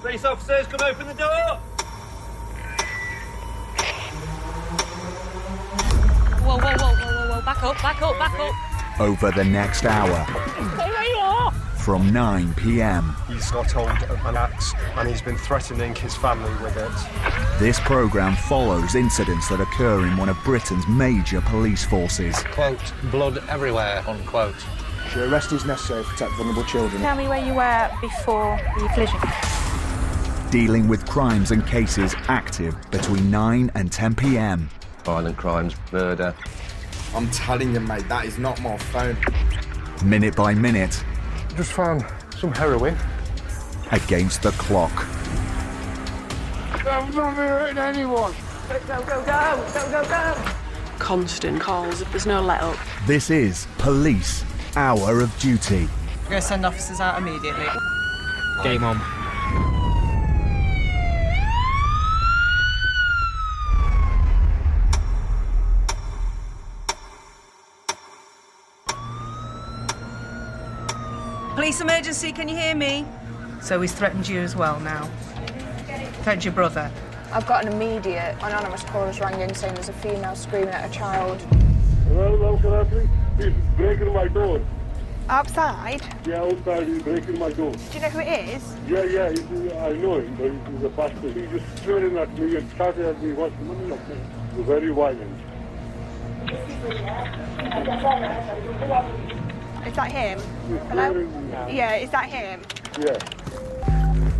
Police officers, come open the door! Whoa, whoa, whoa, whoa, whoa, back up, back up, back up. Over the next hour. Stay where you are. From 9 p.m. He's got hold of an axe and he's been threatening his family with it. This programme follows incidents that occur in one of Britain's major police forces. Quote, blood everywhere, unquote. Your arrest is necessary to protect vulnerable children. Tell me where you were before the collision. Dealing with crimes and cases active between 9 and 10 p.m. Violent crimes, murder. I'm telling you, mate, that is not my phone. Minute by minute. Just found some heroin. Against the clock. I've not been hurting anyone. Go, go, go, go, go, go, go. Constant calls if there's no let up. This is Police Hour of Duty. We're going to send officers out immediately. Game on. Police emergency, can you hear me? So he's threatened you as well now? Threatened your brother? I've got an immediate anonymous caller has rang in saying there's a female screaming at a child. Hello, can I please? He's breaking my door. Outside? Yeah, outside, he's breaking my door. Do you know who it is? Yeah, I know him, but he's a bastard. He just swearing at me and shouting at me, wants money off me. He's very violent. Is that him? Hello? Yeah, is that him? Yeah.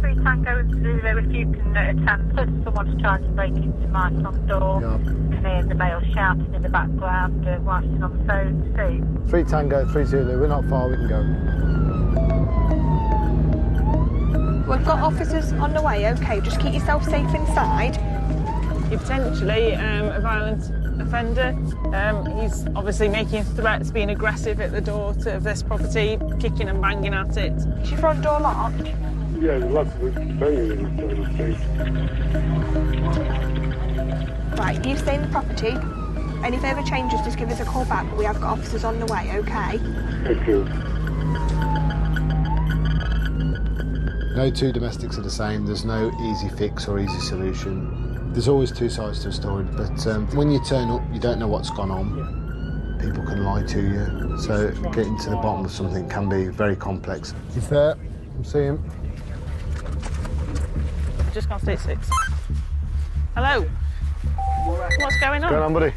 3 Tango Zulu, if you can attend, someone's trying to break into my front door. And hear the male shouting in the background whilst he's on the phone, see? 3 Tango, 3 Zulu, we're not far, we can go. We've got officers on the way, OK, just keep yourself safe inside. You're potentially a violent offender. He's obviously making threats, being aggressive at the door of this property, kicking and banging at it. Is your front door locked? Yeah, there's lots of banging inside the street. Right, you stay in the property. Any further changes, just give us a call back, but we have got officers on the way, OK? Thank you. No two domestics are the same. There's no easy fix or easy solution. There's always two sides to a story, but when you turn up, you don't know what's gone on. People can lie to you, so getting to the bottom of something can be very complex. He's there. I see him. Just gone state 6. Hello? What's going on? What's going on, buddy?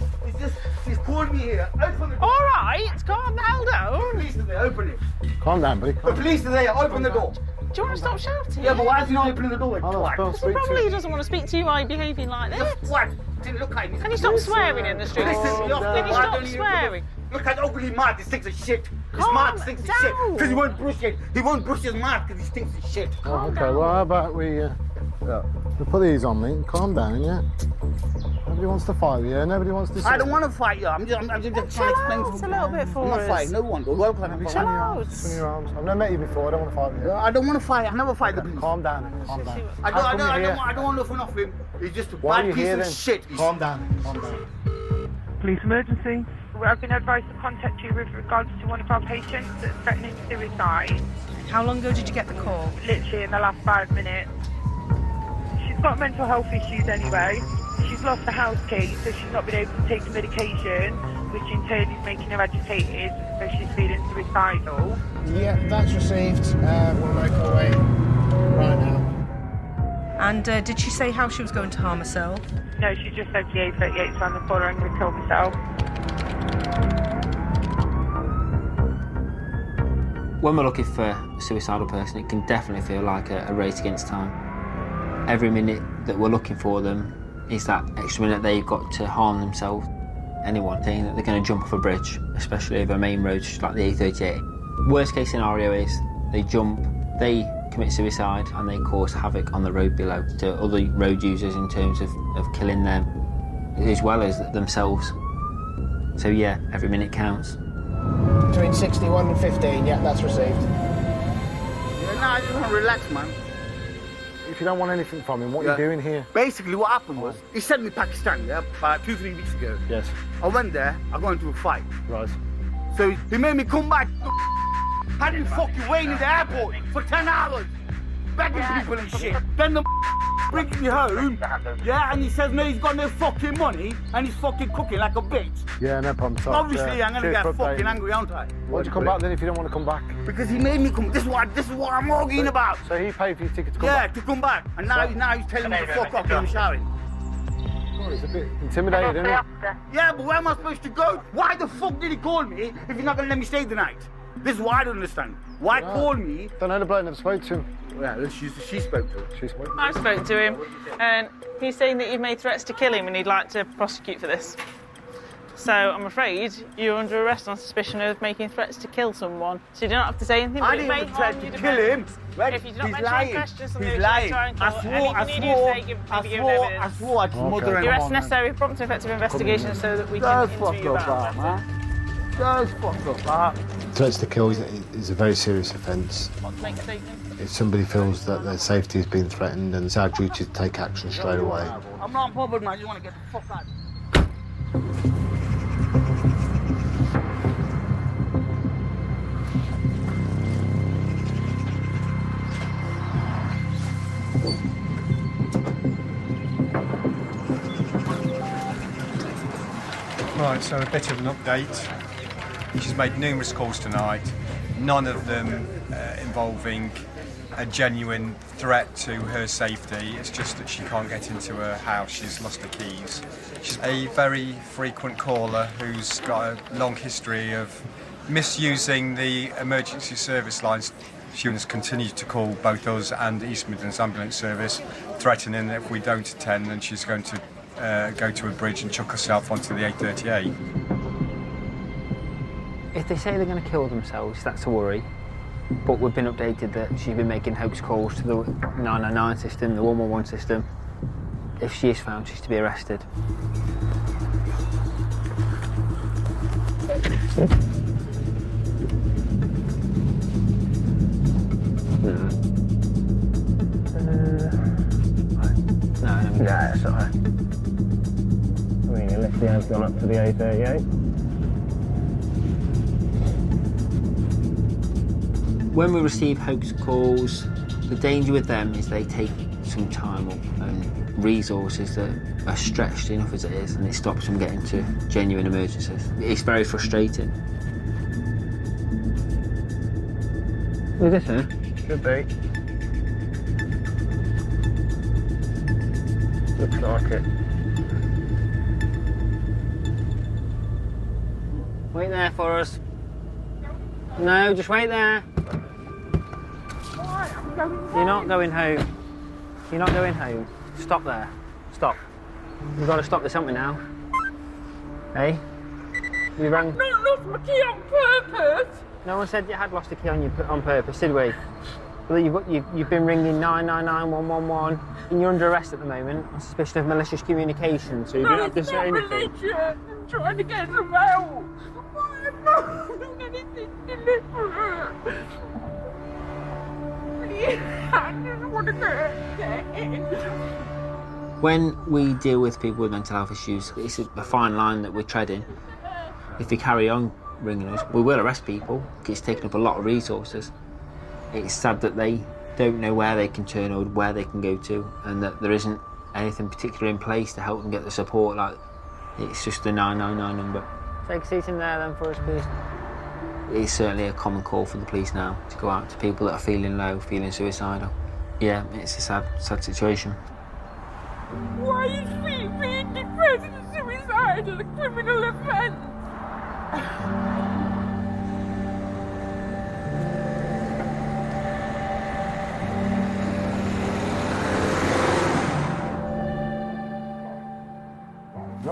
He's called me here. Open the door. All right, calm the hell down. The police are there, open it. Calm down, buddy. The police are there, open the door. Do you want to stop shouting? Yeah, but why is he not opening the door? Because probably doesn't want to speak to you while you're behaving like this. What? Didn't look at me. Can you stop swearing in the street? Can you stop swearing? Look how ugly mad. He thinks of shit. His Calm mouth stinks of shit. down. Because he won't brush it. He won't brush his mouth because he stinks of shit. Oh, okay, well, how about we put these on me and calm down, yeah? Nobody wants to fight with you, nobody wants to... I don't want to fight you. I'm just trying to explain It's a little bit for I'm not us. fighting no one. Welcome. Chill out. Swing your arms. I've never met you before, I don't want to fight with you. I don't want to fight. I never fight the police. Calm down, calm down. I don't want nothing off him. He's just a Why are bad you piece here of then? shit. Calm down, calm down. Police emergency. I've been advised to contact you with regards to one of our patients that's threatening suicide. How long ago did you get the call? Literally in the last 5 minutes. She's got mental health issues anyway. She's lost the house key, so she's not been able to take the medication, which in turn is making her agitated, so she's feeling suicidal. Yeah, that's received. We'll make our way right now. And did she say how she was going to harm herself? No, she just said the A38's around the corner, I'm going to kill myself. When we're looking for a suicidal person, it can definitely feel like a race against time. Every minute that we're looking for them is that extra minute they've got to harm themselves. Anyone thinking that they're going to jump off a bridge, especially over main roads like the A38. Worst case scenario is they jump, they commit suicide and they cause havoc on the road below to other road users in terms of killing them as well as themselves. So yeah, every minute counts. Between 61 and 15, yeah, that's received. Yeah, no, I just want to relax, man. If you don't want anything from him, what are you doing here? Basically, what happened was, he sent me Pakistan, yeah, about 2-3 weeks ago. Yes. I went there, I got into a fight. Right. So he made me come back. Had me fucking waiting in the airport for 10 hours. begging people and shit. Then the brings me home, yeah, and he says no, he's got no fucking money, and he's fucking cooking like a bitch. Yeah, no problem. So, Obviously, I'm gonna cheers get for fucking updating. angry, aren't I? Why'd you come back then if you don't want to come back? Because he made me come. This is what I'm arguing about. So he paid for your ticket to come Yeah, back? to come back, and now he's telling me to fuck off and I'm shouting. Oh, he's a bit intimidated, isn't he? Yeah, but where am I supposed to go? Why the fuck did he call me if he's not gonna let me stay the night? This is what I don't understand. Why call me? Don't know, the bloke never spoke to him. Yeah, she spoke to him. She spoke. I spoke to him, and he's saying that you've made threats to kill him and he'd like to prosecute for this. So I'm afraid you're under arrest on suspicion of making threats to kill someone. So you don't have to say anything. I didn't even try to kill him. If you do not He's mention lying. questions on He's lying. I swore at his mother and The arrest mom. necessary for prompt and effective investigation so that we can interview you about it. man. Just fuck up, Threats to kill is a very serious offence. Make a statement. If somebody feels that their safety has been threatened, and it's our duty to take action straight away. I'm not bothered, man. I just want to get the fuck out. Right, so a bit of an update. She's made numerous calls tonight, none of them involving a genuine threat to her safety. It's just that she can't get into her house, she's lost her keys. She's a very frequent caller who's got a long history of misusing the emergency service lines. She has continued to call both us and East Midlands Ambulance Service, threatening that if we don't attend, then she's going to go to a bridge and chuck herself onto the A38. If they say they're going to kill themselves, that's a worry. But we've been updated that she's been making hoax calls to the 999 system, the 111 system. If she is found, she's to be arrested. No, it's alright. I mean, unless he has gone up to the A38. When we receive hoax calls, the danger with them is they take some time up and resources that are stretched enough as it is, and it stops them getting to genuine emergencies. It's very frustrating. Is this her? Could be. Looks like it. Wait there for us. No, just wait there. You're not going home. You're not going home. Stop there. Stop. We've got to stop this, haven't we now? Hey? You rang... No, lost my key on purpose. No one said you had lost a key on purpose, did we? Well, you've been ringing 999 111 and you're under arrest at the moment on suspicion of malicious communication, so you don't have to say anything. I'm trying to get them out. I'm not doing anything deliberate. I just want to go. When we deal with people with mental health issues, it's a fine line that we're treading. If they carry on ringing us, we will arrest people. It's taken up a lot of resources. It's sad that they don't know where they can turn or where they can go to, and that there isn't anything particular in place to help them get the support. Like, it's just the 999 number. Take a seat in there then for us, please. It's certainly a common call for the police now to go out to people that are feeling low, feeling suicidal. Yeah, it's a sad situation. Why is she being depressed and suicidal, a criminal offence?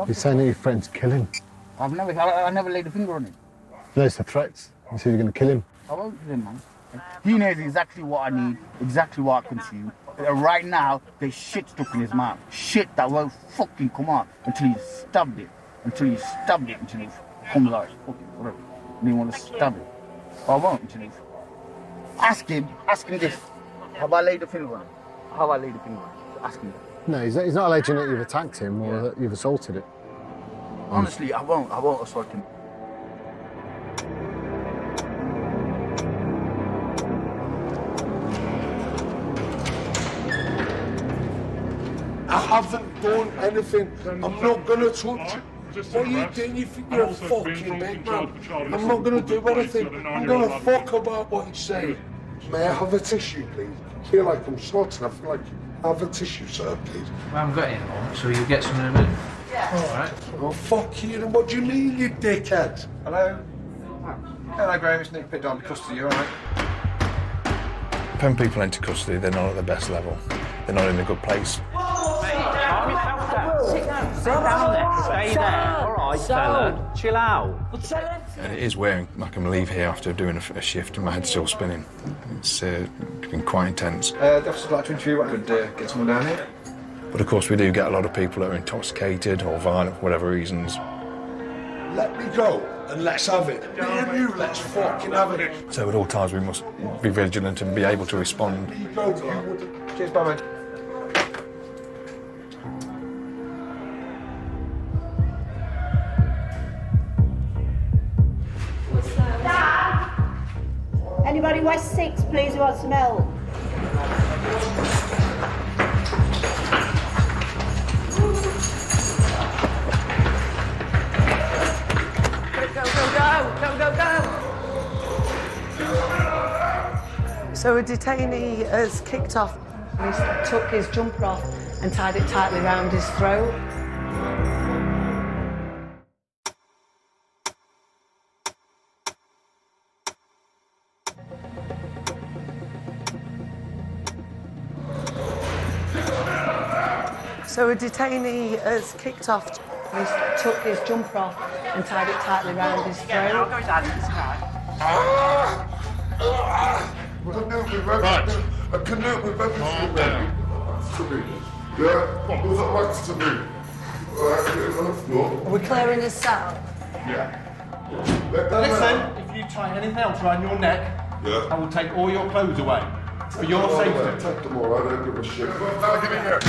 You're saying that your friend's killing? I never laid a finger on him. No, it's the threats. You said you're going to kill him. I won't kill him, man. He knows exactly what I need, exactly what I consume. Right now, there's shit stuck in his mouth. Shit that won't fucking come out until you stabbed it. Until you comes out. Fucking whatever. And you want to stab it. I won't until you... Ask him this. Have I laid a finger on him? Have I laid a finger on him? Ask him that. No, he's not alleging that you've attacked him or that you've assaulted him. Honestly, I won't assault him. I haven't done anything. I'm not going to touch you. What are you doing? You think you're a fucking big man? I'm not going to do anything. I'm going to fuck about what he's saying. May I have a tissue, please? I feel like I'm snorting. I feel like I have a tissue, sir, please. I haven't got any more, so you'll get some in a minute. Yeah. All right. Oh, fuck you. And what do you mean, you dickhead? Hello? Hello, Graham. It's Nick Pitt, Derby custody. You all right? When people enter custody, they're not at the best level. They're not in a good place. Sit down there. Stay there. All right, fella. Chill out. And it is wearing. I can leave here after doing a shift and my head's still spinning. It's been quite intense. The officer'd like to interview. I could get someone down here. But of course, we do get a lot of people that are intoxicated or violent for whatever reasons. Let me go and let's have it. Me and you, let's fucking have it. So at all times, we must be vigilant and be able to respond. Cheers, bye, mate. Anybody West 6, please, who wants some help? Go. So a detainee has kicked off. He took his jumper off and tied it tightly round his throat. So a detainee has kicked off. He took his jumper off and tied it tightly round his throat. Yeah, I'll go down I connect with everything, baby. To me. Yeah? What was that like to me? Are we clearing his cell? Yeah. Listen, if you tie anything else around your neck, I will take all your clothes away. For your safety. Take them all, I don't give a shit. Well, give me here.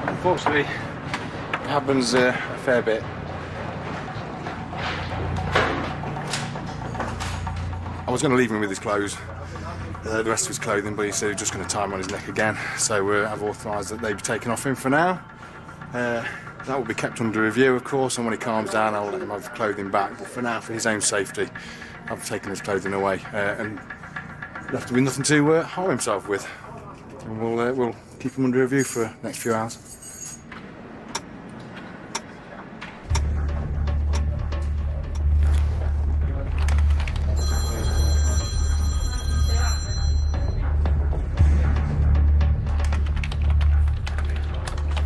Unfortunately, it happens a fair bit. I was going to leave him with his clothes, the rest of his clothing, but he said he was just going to tie him on his neck again. So I've authorised that they be taken off him for now. That will be kept under review, of course, and when he calms down, I'll let him have the clothing back. But for now, for his own safety, I've taken his clothing away, and left him with nothing to harm himself with. And we'll keep him under review for the next few hours.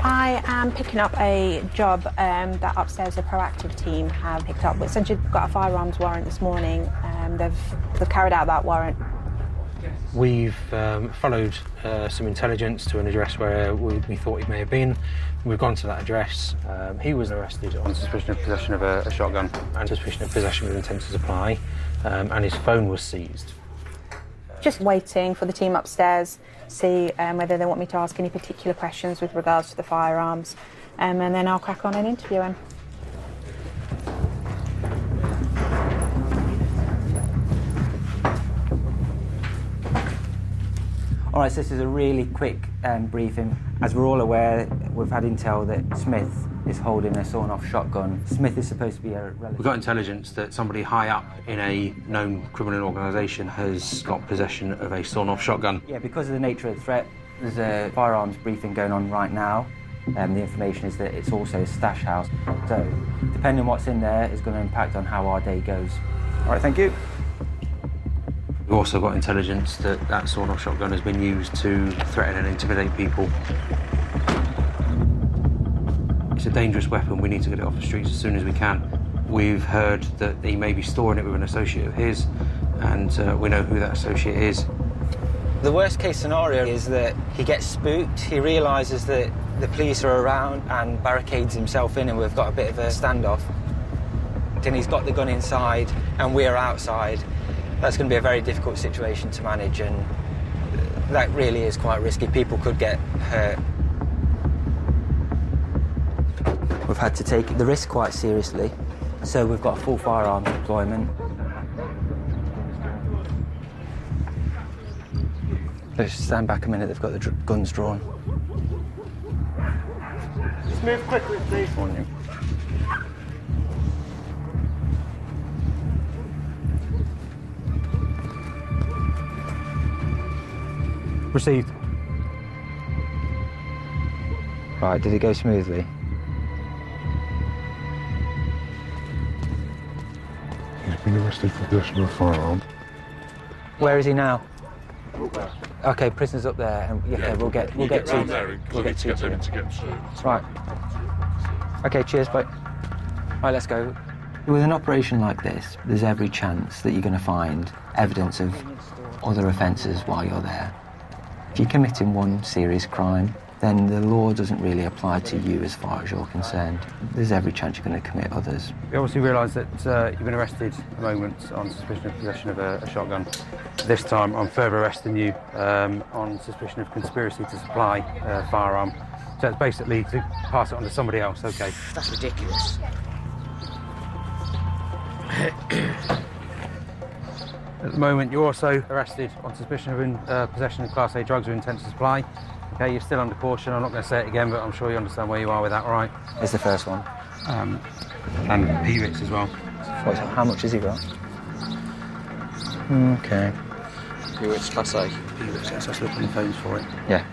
I am picking up a job that upstairs the proactive team have picked up. Essentially, got a firearms warrant this morning. They've carried out that warrant. We've followed some intelligence to an address where we thought he may have been. We've gone to that address. He was arrested on suspicion of possession of a shotgun and suspicion of possession with intent to supply, and his phone was seized. Just waiting for the team upstairs, see whether they want me to ask any particular questions with regards to the firearms, and then I'll crack on and interview him. All right, so this is a really quick briefing. As we're all aware, we've had intel that Smith is holding a sawn-off shotgun. Smith is supposed to be a relative. We've got intelligence that somebody high up in a known criminal organisation has got possession of a sawn-off shotgun. Yeah, because of the nature of the threat, there's a firearms briefing going on right now. The information is that it's also a stash house. So, depending on what's in there is going to impact on how our day goes. All right, thank you. We've also got intelligence that that sawn-off shotgun has been used to threaten and intimidate people. It's a dangerous weapon. We need to get it off the streets as soon as we can. We've heard that he may be storing it with an associate of his, and we know who that associate is. The worst case scenario is that he gets spooked, he realises that the police are around and barricades himself in, and we've got a bit of a standoff. And he's got the gun inside and we're outside. That's going to be a very difficult situation to manage, and that really is quite risky. People could get hurt. We've had to take the risk quite seriously, so we've got a full firearms deployment. Let's just stand back a minute, they've got the guns drawn. Just move quickly, please. On you. Received. Right, did it go smoothly? He's been arrested for possession of a firearm. Where is he now? Okay, prisoner's up there, and okay, we'll get to you. Right. Okay, cheers, bye. Right, let's go. With an operation like this, there's every chance that you're going to find evidence of other offences while you're there. If you're committing one serious crime, then the law doesn't really apply to you as far as you're concerned. There's every chance you're going to commit others. We obviously realise that you've been arrested at the moment on suspicion of possession of a shotgun. This time I'm further arresting you on suspicion of conspiracy to supply a firearm. So it's basically to pass it on to somebody else, okay? That's ridiculous. At the moment you're also arrested on suspicion of possession of Class A drugs with intent to supply. Okay, you're still under caution. I'm not going to say it again, but I'm sure you understand where you are with that, all right? Here's the first one. And PRICS as well. How much has he got? Okay. PRICS Class A. PRICS, yes, I was looking on the phones for it. Yeah.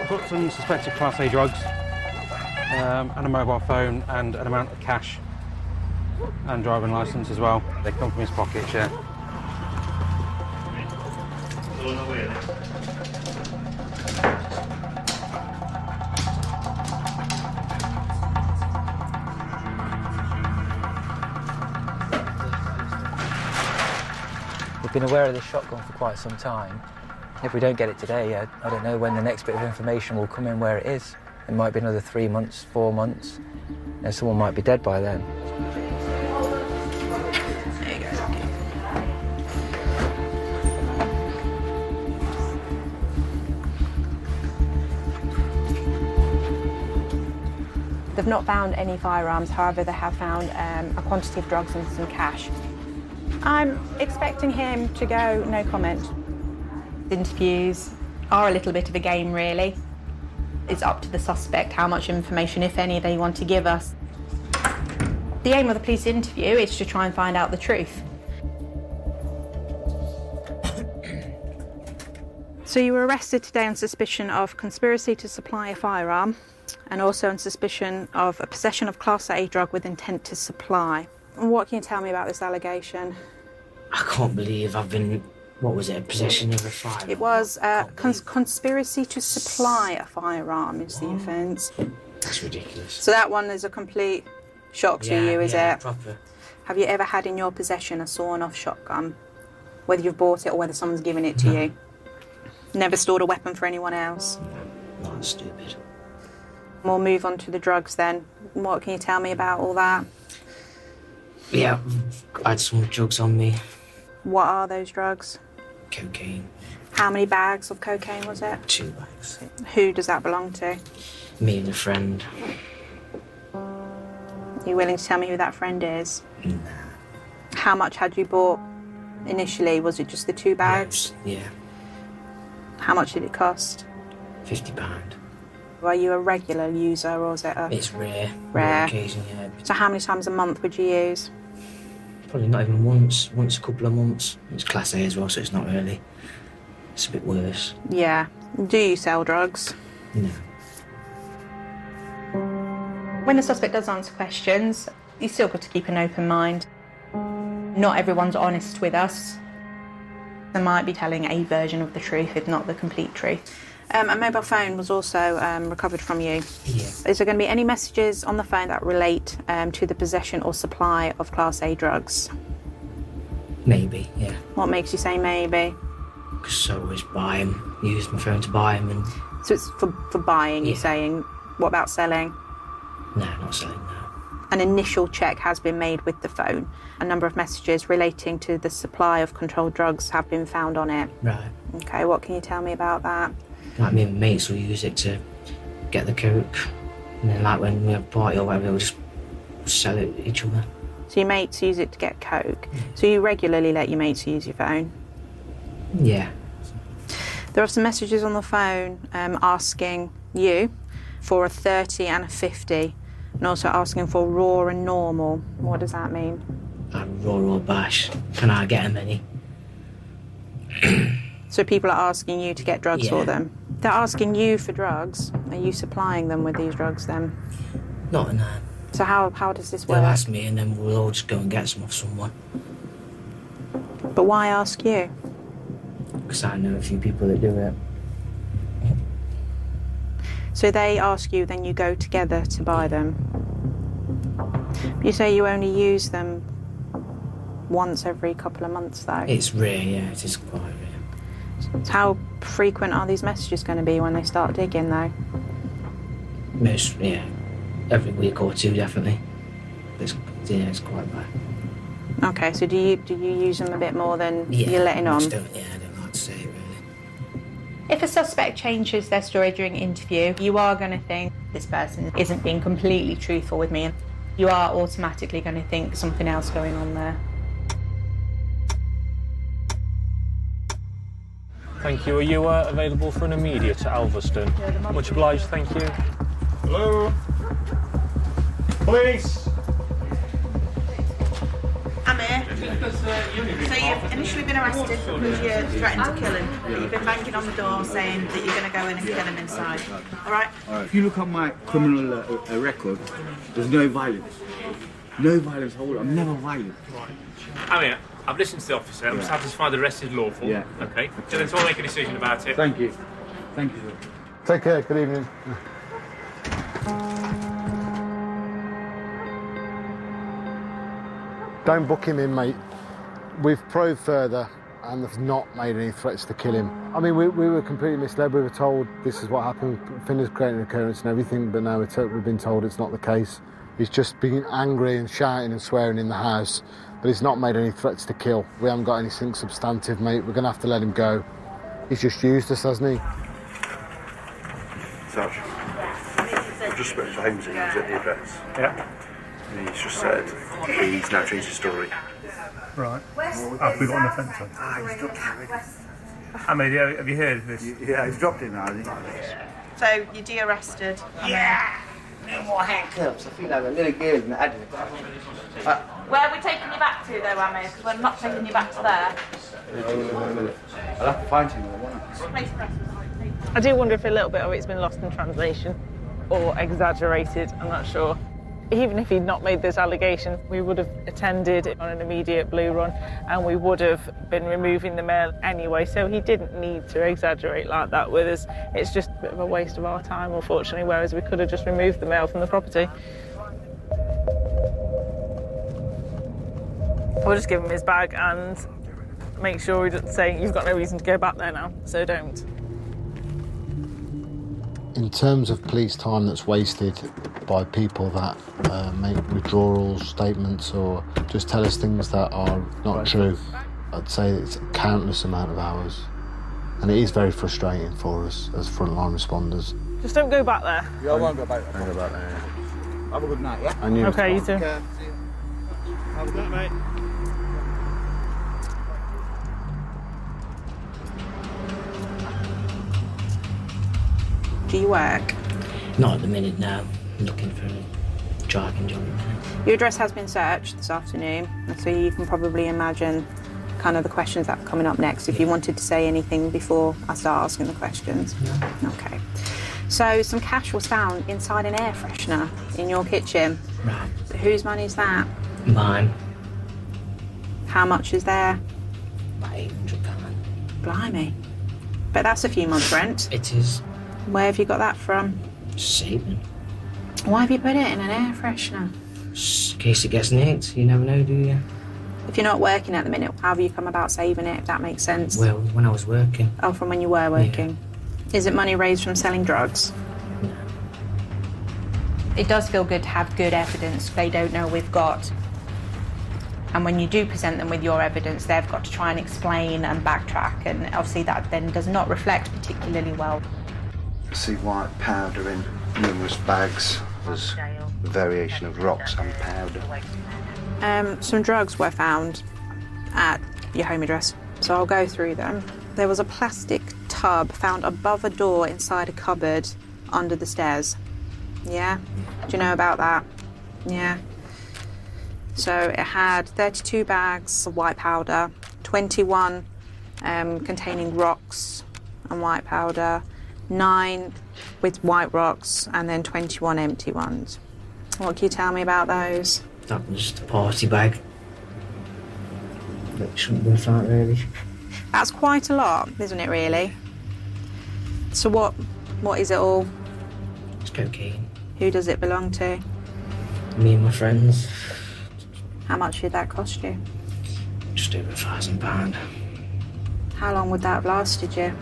I've got some suspected Class A drugs, and a mobile phone, and an amount of cash, and driving licence as well. They come from his pockets, yeah. We've been aware of this shotgun for quite some time. If we don't get it today, I don't know when the next bit of information will come in where it is. It might be another 3 months, 4 months. Someone might be dead by then. They've not found any firearms, however they have found a quantity of drugs and some cash. I'm expecting him to go no comment. Interviews are a little bit of a game, really. It's up to the suspect how much information, if any, they want to give us. The aim of the police interview is to try and find out the truth. So you were arrested today on suspicion of conspiracy to supply a firearm and also on suspicion of a possession of Class A drug with intent to supply. And what can you tell me about this allegation? I can't believe I've been, what was it, possession of a firearm? It was conspiracy to supply a firearm is the offence. That's ridiculous. So that one is a complete shock to you, is it? Proper. Have you ever had in your possession a sawn-off shotgun? Whether you've bought it or whether someone's given it to you? Never stored a weapon for anyone else? No, that's stupid. We'll move on to the drugs then. What can you tell me about all that? Yeah, I had some drugs on me. What are those drugs? Cocaine. How many bags of cocaine was it? 2 bags. Who does that belong to? Me and a friend. Are you willing to tell me who that friend is? Nah. How much had you bought initially? Was it just the 2 bags? Yeah. How much did it cost? £50. Are you a regular user or is it a... It's rare. Rare. Occasion, yeah. So how many times a month would you use? Probably not even once a couple of months. It's Class A as well, so it's not really. It's a bit worse. Yeah. Do you sell drugs? No. When the suspect does answer questions, you've still got to keep an open mind. Not everyone's honest with us. They might be telling a version of the truth, if not the complete truth. A mobile phone was also recovered from you. Yeah. Is there going to be any messages on the phone that relate to the possession or supply of Class A drugs? Maybe, yeah. What makes you say maybe? Because I always buy them, use my phone to buy them. And... So it's for buying, you're saying. What about selling? No, not selling, no. An initial check has been made with the phone. A number of messages relating to the supply of controlled drugs have been found on it. Right. Okay, what can you tell me about that? Like me and my mates will use it to get the coke, and then like when we have a party or whatever, we'll just sell it to each other. So your mates use it to get coke. So you regularly let your mates use your phone? Yeah. There are some messages on the phone asking you for a 30 and a 50, and also asking for raw and normal. What does that mean? Raw or bash. Can I get them any? So people are asking you to get drugs for them. They're asking you for drugs. Are you supplying them with these drugs then? Not no. So how does this work? They'll ask me and then we'll all just go and get some off someone. But why ask you? Because I know a few people that do it. So they ask you, then you go together to buy them. You say you only use them once every couple of months, though. It's rare, yeah, it is quite rare. So how frequent are these messages going to be when they start digging, though? Most, yeah, every week or two, definitely. It's quite bad. Okay, so do you use them a bit more than you're letting on? I don't like to say it, really. If a suspect changes their story during interview, you are going to think this person isn't being completely truthful with me. You are automatically going to think something else going on there. Thank you. Are you available for an immediate at Alveston? Much obliged, thank you. Hello? Police! I'm here. So you've initially been arrested because you threatened to kill him. You've been banging on the door saying that you're going to go in and kill him inside. All right? If you look at my criminal record, there's no violence. No violence, hold on. I'm never violent. I mean, I've listened to the officer. I'm satisfied the arrest is lawful. Yeah. Okay. So then someone make a decision about it. Thank you. Thank you, sir. Take care, good evening. Don't book him in, mate. We've probed further and they've not made any threats to kill him. I mean, we were completely misled. We were told this is what happened, Finner's creating an occurrence and everything, but now we've been told it's not the case. He's just been angry and shouting and swearing in the house, but he's not made any threats to kill. We haven't got anything substantive, mate. We're going to have to let him go. He's just used us, hasn't he? Sarge, I've just spoken to Holmesy, he was at the address. Yeah. And he's just said he's now changed his story. Right. Have we got an offence on? He's dropped it already. I mean, have you heard of this? Yeah, he's dropped it now, hasn't he? So you're de-arrested. Yeah! No more handcuffs. I feel like a little girl in the adult. Where are we taking you back to, though, Amy? Because we're not taking you back to there. I'll have to find him. I do wonder if a little bit of it's been lost in translation or exaggerated, I'm not sure. Even if he'd not made this allegation, we would have attended on an immediate blue run and we would have been removing the mail anyway, so he didn't need to exaggerate like that with us. It's just a bit of a waste of our time, unfortunately, whereas we could have just removed the mail from the property. We'll just give him his bag and make sure we don't say you've got no reason to go back there now, so don't. In terms of police time that's wasted by people that make withdrawals, statements, or just tell us things that are not true, I'd say it's a countless amount of hours. And it is very frustrating for us as frontline responders. Just don't go back there. Yeah, I won't go back there. Don't go back there. Have a good night, yeah? And you. Okay, you too. Okay. Have a good night, mate. Do you work? Not at the minute now. I'm looking for a driving job at the minute. Your address has been searched this afternoon, and so you can probably imagine kind of the questions that are coming up next if you wanted to say anything before I start asking the questions. No. Okay. So some cash was found inside an air freshener in your kitchen. Right. Whose money is that? Mine. How much is there? About £800. Blimey. But that's a few months' rent. It is. Where have you got that from? Saving. Why have you put it in an air freshener? Just in case it gets nicked, you never know, do you? If you're not working at the minute, how have you come about saving it, if that makes sense? Well, when I was working. Oh, from when you were working. Yeah. Is it money raised from selling drugs? No. It does feel good to have good evidence they don't know we've got. And when you do present them with your evidence, they've got to try and explain and backtrack, and obviously that then does not reflect particularly well. See white powder in numerous bags. There's a variation of rocks and powder. Some drugs were found at your home address, so I'll go through them. There was a plastic tub found above a door inside a cupboard under the stairs. Yeah? Do you know about that? Yeah. So it had 32 bags of white powder, 21 containing rocks and white powder, 9 with white rocks, and then 21 empty ones. What can you tell me about those? That was the party bag. That shouldn't be found, really. That's quite a lot, isn't it, really? So what is it all? It's cocaine. Who does it belong to? Me and my friends. How much did that cost you? Just over £1,000. How long would that have lasted you?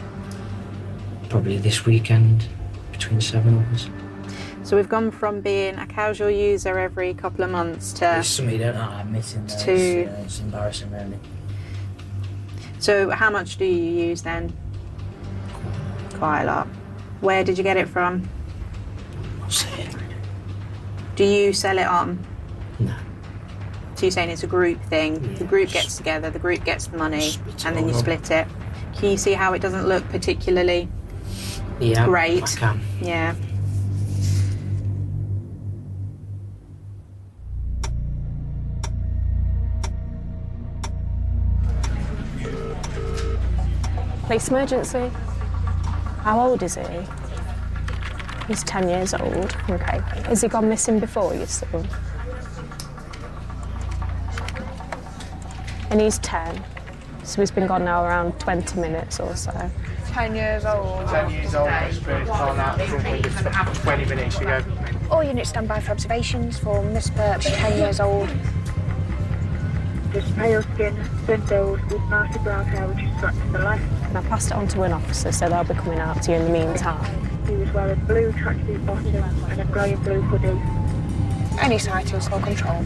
Probably this weekend, between 7 of us. So we've gone from being a casual user every couple of months to... It's something you don't know, I'm admitting that. It's embarrassing, really. So how much do you use then? Quite a lot. Where did you get it from? I'll say it. Do you sell it on? No. So you're saying it's a group thing? Yeah, the group gets together, the group gets the money, and then you split it. Can you see how it doesn't look particularly great? I can. Yeah. Police emergency. How old is he? He's 10 years old. Okay. Has he gone missing before, you see? And he's 10. So he's been gone now around 20 minutes or so. 10 years old. 10 years old, experience on that for 20 minutes ago. All units stand by for observations for Miss Birch, 10 years old. Just pale skin, thin build, with massive brown hair which is swept to the left. And I passed it on to an officer, so they'll be coming out to you in the meantime. He was wearing blue tracksuit bottom and a grey and blue hoodie. Any sightings for control.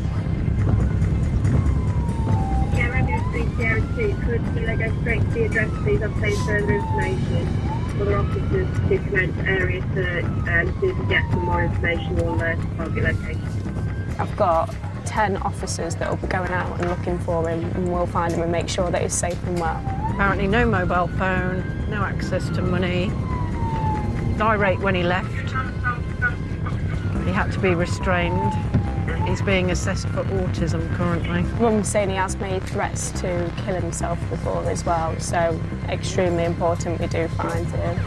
Yeah, Romeo Street, Sierra 2. Could we go straight to the address, please, obtain further information? Other officers to commence area search and see if we get some more information on the target location. I've got 10 officers that will be going out and looking for him, and we'll find him and make sure that he's safe and well. Apparently no mobile phone, no access to money, irate when he left. He had to be restrained. He's being assessed for autism currently. Mum's saying he has made threats to kill himself before as well, so extremely important we do find him.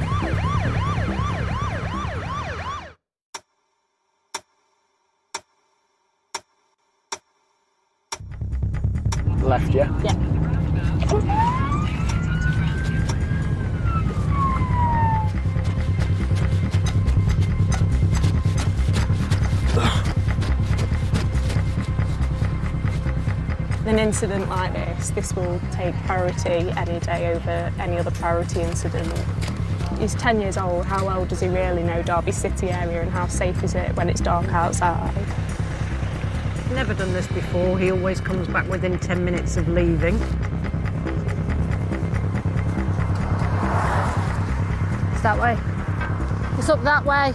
Left, yeah? Yeah. An incident like this will take priority any day over any other priority incident. He's 10 years old. How well does he really know Derby City area and how safe is it when it's dark outside? Never done this before. He always comes back within 10 minutes of leaving. It's that way. It's up that way.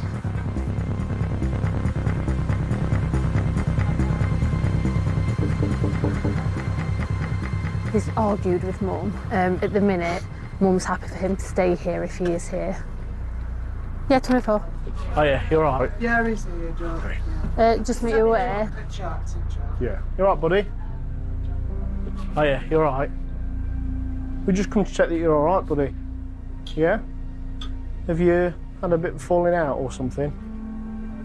He's argued with Mum. At the minute, Mum's happy for him to stay here if he is here. Yeah, 24. Oh yeah, you're right. Yeah, he's here, John. Just make you aware. Yeah, you're right, buddy. Oh yeah, you're right. We just come to check that you're all right, buddy. Yeah? Have you had a bit of falling out or something?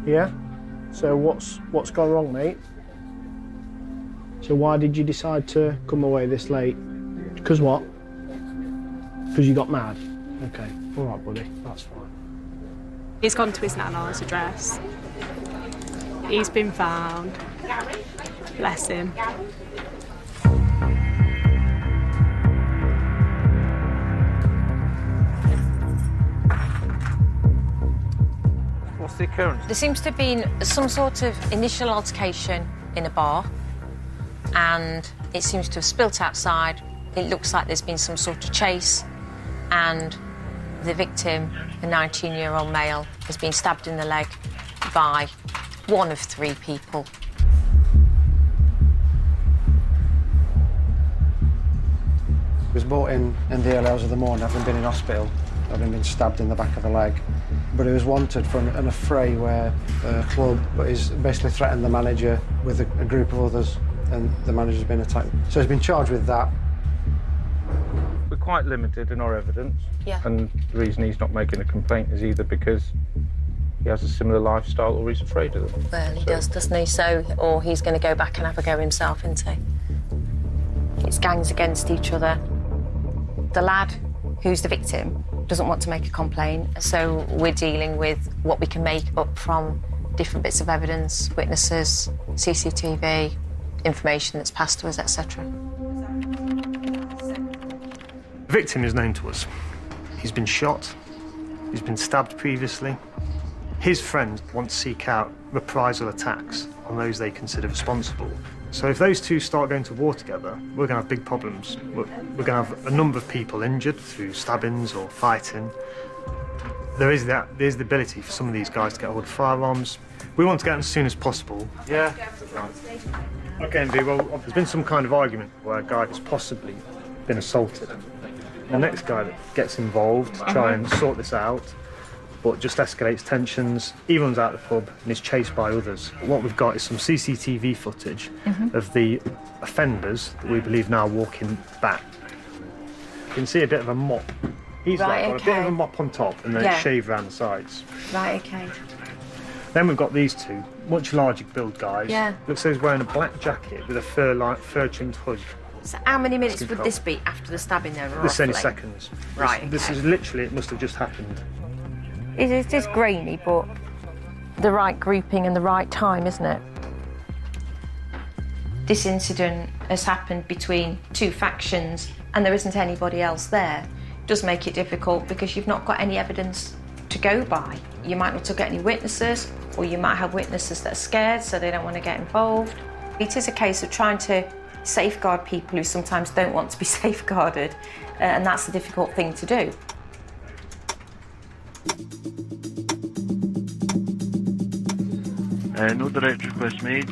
Yeah? So what's gone wrong, mate? So why did you decide to come away this late? Because what? Because you got mad? Okay, all right, buddy, that's fine. He's gone to his nana's address. He's been found. Bless him. What's the occurrence? There seems to have been some sort of initial altercation in a bar, and it seems to have spilt outside. It looks like there's been some sort of chase, and the victim, a 19-year-old male, has been stabbed in the leg by one of 3 people. was brought in the early hours of the morning, having been in hospital, having been stabbed in the back of the leg. But he was wanted for an affray where the club is basically threatened the manager with a group of others, and the manager's been attacked. So he's been charged with that. We're quite limited in our evidence. Yeah. And the reason he's not making a complaint is either because he has a similar lifestyle or he's afraid of them. Well, he does, doesn't he? So, or he's going to go back and have a go himself, isn't he? It's gangs against each other. The lad who's the victim doesn't want to make a complaint, so we're dealing with what we can make up from different bits of evidence, witnesses, CCTV, information that's passed to us, etc. The victim is known to us. He's been shot, he's been stabbed previously. His friends want to seek out reprisal attacks on those they consider responsible. So if those two start going to war together, we're going to have big problems. We're going to have a number of people injured through stabbings or fighting. There's the ability for some of these guys to get hold of firearms. We want to get them as soon as possible. Yeah. Okay, Andy, well, there's been some kind of argument where a guy has possibly been assaulted. The next guy that gets involved to try and sort this out, but just escalates tensions. He runs out of the pub and is chased by others. What we've got is some CCTV footage of the offenders that we believe now walking back. You can see a bit of a mop. He's got a bit of a mop on top and then it's shaved around the sides. Right, OK. Then we've got these two, much larger build guys. Yeah. Looks like he's wearing a black jacket with a fur-trimmed hood. So how many minutes would this be after the stabbing then, roughly? This is only seconds. Right, This is literally, it must have just happened. It is grainy, but the right grouping and the right time, isn't it? This incident has happened between two factions and there isn't anybody else there. It does make it difficult because you've not got any evidence to go by. You might not get any witnesses, or you might have witnesses that are scared, so they don't want to get involved. It is a case of trying to safeguard people who sometimes don't want to be safeguarded, and that's a difficult thing to do. No direct request made,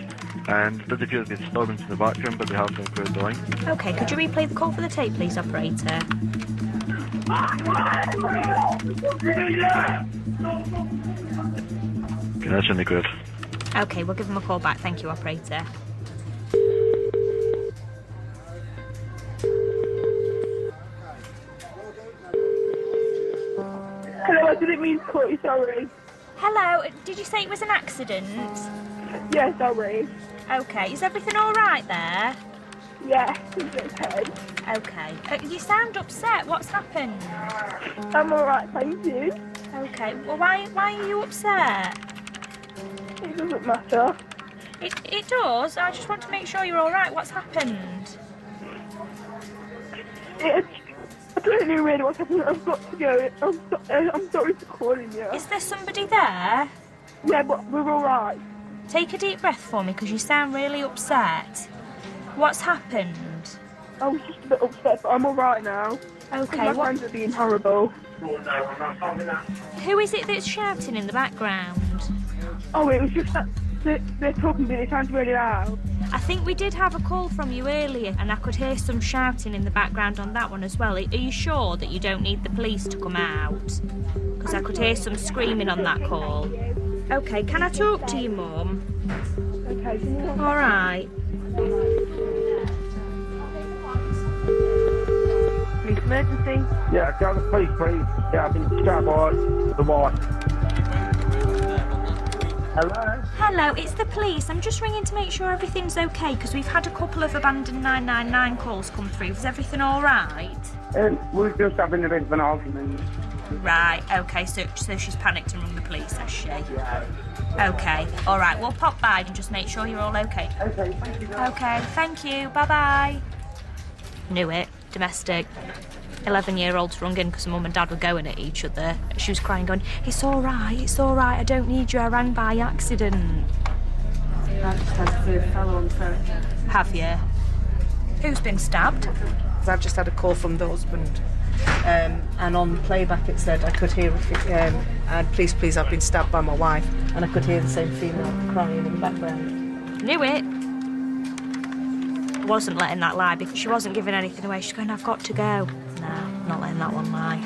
and does appear to be a disturbance in the background, but they have been cleared the line. OK, could you replay the call for the tape, please, operator? Okay, that's only good. OK, we'll give them a call back. Thank you, operator. Hello, I didn't mean to call you, sorry. Hello, did you say it was an accident? Yeah, sorry. OK, is everything all right there? Yeah, it's okay. OK. You sound upset. What's happened? I'm all right, thank you. OK. Well, why are you upset? It doesn't matter. It does. I just want to make sure you're all right. What's happened? I don't know really what's happening. I've got to go. I'm sorry for calling you. Is there somebody there? Yeah, but we're all right. Take a deep breath for me, because you sound really upset. What's happened? I was just a bit upset, but I'm all right now. OK, my friends are being horrible. Who is it that's shouting in the background? Oh, it was just that they're talking, but it sounds really loud. I think we did have a call from you earlier, and I could hear some shouting in the background on that one as well. Are you sure that you don't need the police to come out? Because I could hear some screaming on that call. OK, can I talk to you, Mum? OK. All right. Police emergency? Yeah, get the police, please. Yeah, I've been stabbed by the wife. Hello? Hello, it's the police. I'm just ringing to make sure everything's OK, because we've had a couple of abandoned 999 calls come through. Is everything all right? We're just having a bit of an argument. Right, OK, so she's panicked and rung the police, has she? Yeah. OK, all right, we'll pop by and just make sure you're all OK. OK, thank you. OK, thank you, bye-bye. Knew it, domestic. 11-year-olds rung in because Mum and Dad were going at each other. She was crying, going, it's all right, I don't need you, I rang by accident. I just had to fell on phone. Have you? Who's been stabbed? I've just had a call from the husband. And on playback it said I could hear and please I've been stabbed by my wife, and I could hear the same female crying in the background. Knew it. wasn't letting that lie because she wasn't giving anything away. She's going, I've got to go. No, not letting that one lie.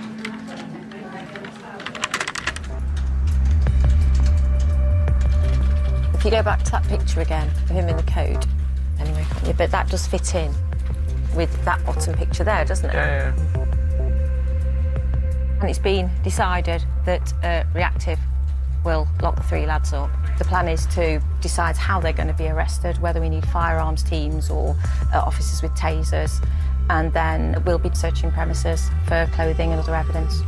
If you go back to that picture again of him in the coat, anyway, yeah, but that does fit in with that bottom picture there, doesn't it? Yeah. And it's been decided that Reactive will lock the 3 lads up. The plan is to decide how they're going to be arrested, whether we need firearms teams or officers with tasers, and then we'll be searching premises for clothing and other evidence.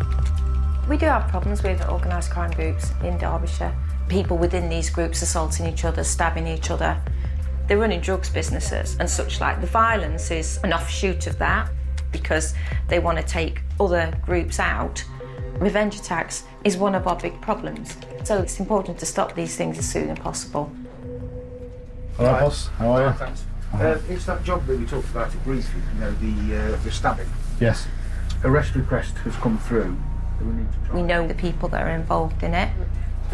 We do have problems with organised crime groups in Derbyshire. People within these groups assaulting each other, stabbing each other. They're running drugs businesses and such like. The violence is an offshoot of that because they want to take other groups out. Revenge attacks is one of our big problems. So it's important to stop these things as soon as possible. Hello, boss. How are you? Thanks. It's that job that we talked about it briefly, you know, the stabbing. Yes. Arrest request has come through. We know the people that are involved in it.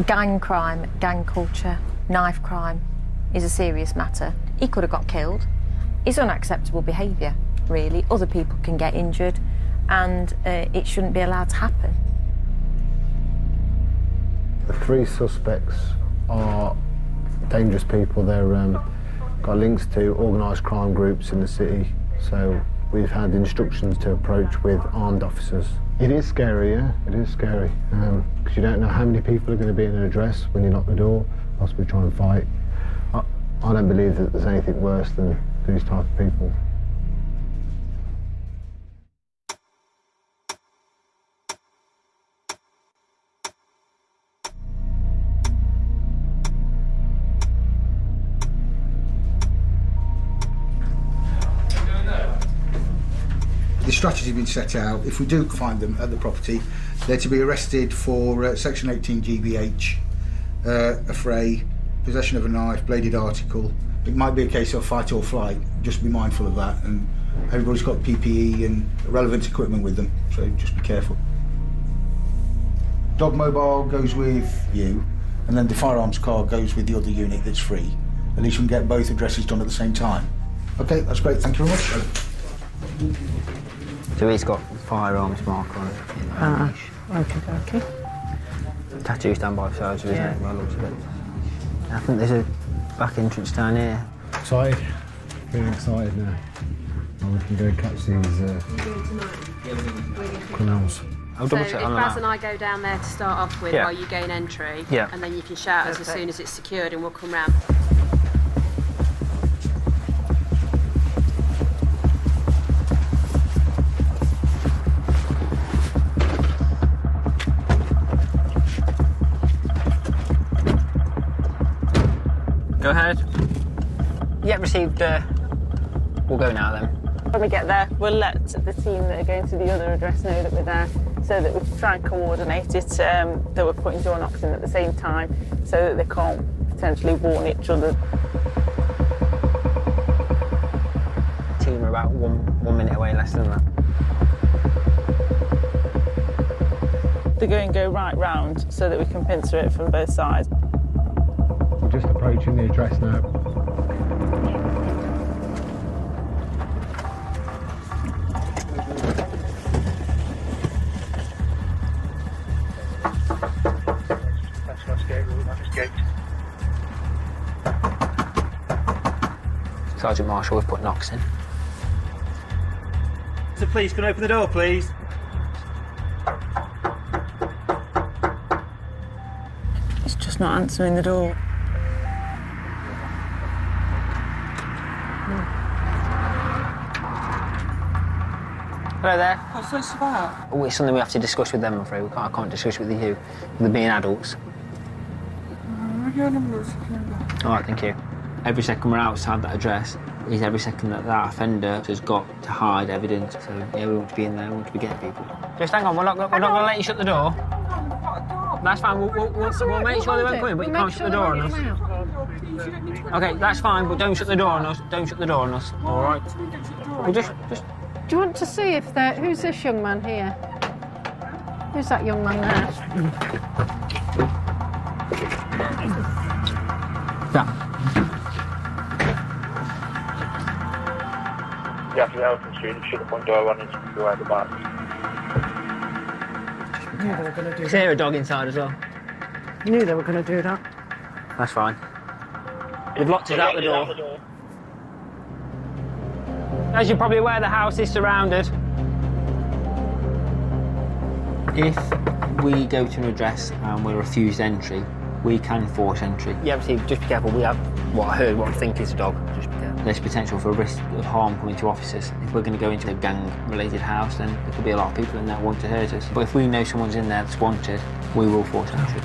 Gang crime, gang culture, knife crime is a serious matter. He could have got killed. It's unacceptable behaviour, really. Other people can get injured and it shouldn't be allowed to happen. The 3 suspects are dangerous people. They're got links to organised crime groups in the city, so we've had instructions to approach with armed officers. It is scary, yeah, it is scary, because you don't know how many people are going to be in an address when you knock the door, possibly try and fight. I don't believe that there's anything worse than these type of people. The strategy has been set out. If we do find them at the property, they're to be arrested for Section 18 GBH, affray, possession of a knife, bladed article. It might be a case of fight or flight. Just be mindful of that. And everybody's got PPE and relevant equipment with them, so just be careful. Dog mobile goes with you, and then the firearms car goes with the other unit that's free. At least we can get both addresses done at the same time. Okay, that's great. Thank you very much. So he's got firearms mark on it. Okay. Tattoos down both sides of his neck, by the looks of it. I think there's a back entrance down here. Excited? Feeling excited now. And we can go and catch these criminals. I'll double check on if that. Baz and I go down there to start off with while you gain entry, and then you can shout us as soon as it's secured and we'll come round. Go ahead. Yep, received. We'll go now then. When we get there, we'll let the team that are going to the other address know that we're there so that we can try and coordinate it, that we're putting door knocks in at the same time so that they can't potentially warn each other. Team are about one minute away, less than that. They're going to go right round so that we can pincer it from both sides. We're just approaching the address now. Sergeant Marshall, we've put knocks in. So please, can you open the door, please? It's just not answering the door. Hello there. What's this about? Oh, it's something we have to discuss with them, I'm afraid. I can't discuss with you. They're being adults. All right, thank you. Every second we're outside that address is every second that offender has got to hide evidence. So, yeah, we want to be in there, we want to be getting people. Just hang on, we're not going to let you shut the door. That's fine, we'll make sure they won't come in, but you can't shut the door on us. OK, that's fine, but don't shut the door on us. Don't shut the door on us, all right? We'll just... Do you want to see if they're... Who's this young man here? Who's that young man there? Yeah. You have to help them street, shut the front door, run into the way at the back. I knew they were going to do Is that. there a dog inside as well? I knew they were going to do that. That's fine. They've locked us out the door. As you're probably aware, the house is surrounded. If we go to an address and we're refused entry, we can force entry. Yeah, obviously, just be careful. We have what I heard, what I think is a dog. Just be careful. There's potential for a risk of harm coming to officers. If we're going to go into a gang-related house, then there could be a lot of people in there who want to hurt us. But if we know someone's in there that's wanted, we will force entry.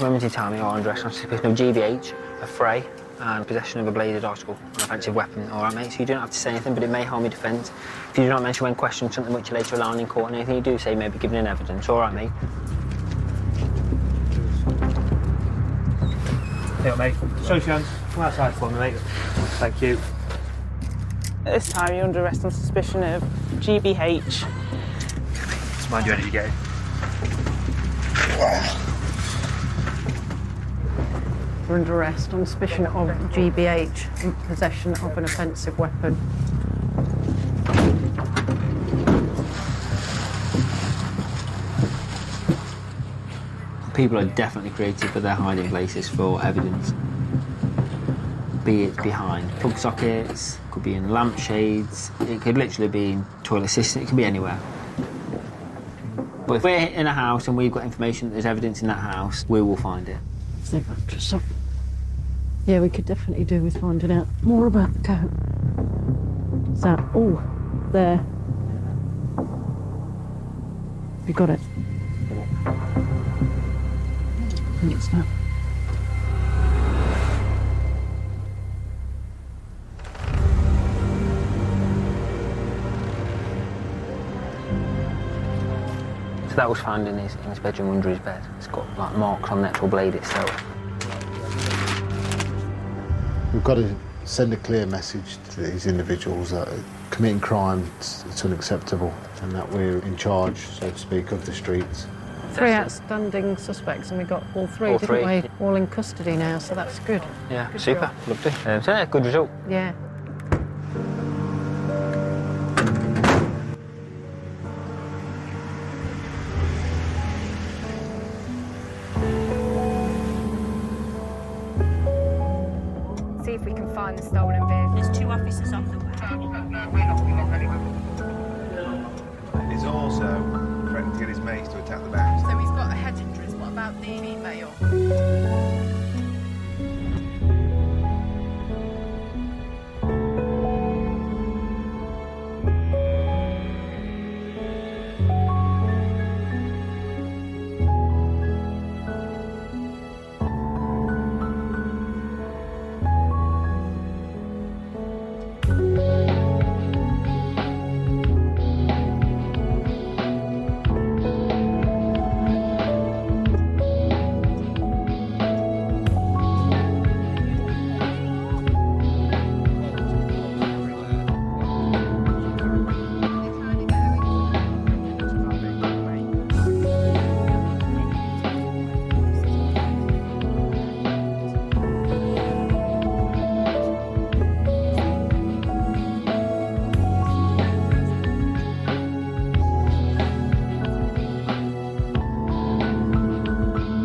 Limited time, you are under arrest on suspicion of GBH, a fray, and possession of a bladed article, an offensive weapon. All right, mate, so you don't have to say anything, but it may harm your defence. If you do not mention when questioned something which you later rely on in court, and anything you do say may be given in evidence. All right, mate? Yeah, mate. Show your hands. Come outside for me, mate. Thank you. At this time, you're under arrest on suspicion of GBH. Just mind you, energy getting. We're under arrest on suspicion of GBH and possession of an offensive weapon. People are definitely creative with their hiding places for evidence. Be it behind plug sockets, could be in lampshades, it could literally be in toilet systems, it could be anywhere. But if we're in a house and we've got information that there's evidence in that house, we will find it. Yeah, we could definitely do with finding out more about the coat. Is that all there? Have you got it? What's that? So that was found in his bedroom under his bed. It's got like marks on the actual blade itself. We've got to send a clear message to these individuals that committing crime, it's unacceptable, and that we're in charge, so to speak, of the streets. 3 outstanding suspects, and we got all three, All didn't three. we? All in custody now, so that's good. Yeah, Good super, job. lovely. So yeah, good result. Yeah. See if we can find the stolen vehicle. There's 2 officers on the way. He's also threatened to get his mates to attack the bank. So he's got a head injuries. What about the female?